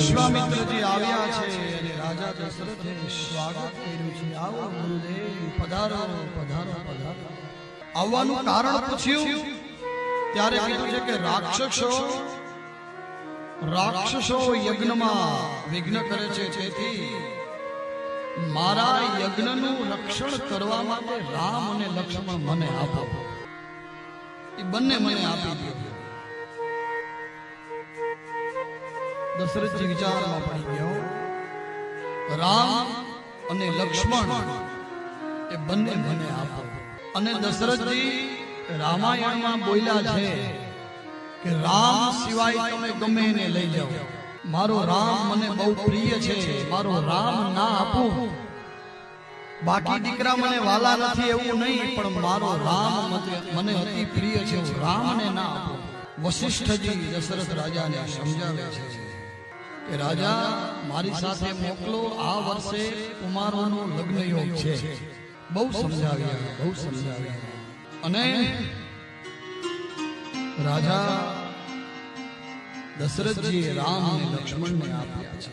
વિશ્વામિત્રજી આવ્યા છે અને રાજા દશરથે સ્વાગત કર્યું છે. આવો ગુરુદેવ, પધારો પધારો પધારો. આવવાનું કારણ પૂછ્યું ત્યારે કીધું છે કે રાક્ષસો યજ્ઞમાં વિઘ્ન કરે છે, તેથી મારા યજ્ઞનું રક્ષણ કરવા માટે રામ અને લક્ષ્મણ મને આપો. એ બંને મને આપી દો. દશરથજી વિચારમાં પડી ગયો. રામ અને લક્ષ્મણ એ બંને મને આપો. અને દશરથજી રામાયણમાં બોલ્યા છે કે રામ સિવાય તમે ગમે એને લઈ જાઓ, મારો રામ મને બહુ પ્રિય છે, મારો રામ ના આપું. બાકી દીકરા મને વાલા નથી એવું નહીં, પણ મારો રામ મને અતિ પ્રિય છે, હું રામને ના આપું. વશિષ્ઠજી દશરથ રાજાને સમજાવે છે કે રાજા, મારી સાથે મોકલો, આ વર્ષે કુમારોનો લગ્ન યોગ છે. બહુ સમજાવ્યા. અને રાજા દશરથજી રામ અને લક્ષ્મણને આપ્યા છે.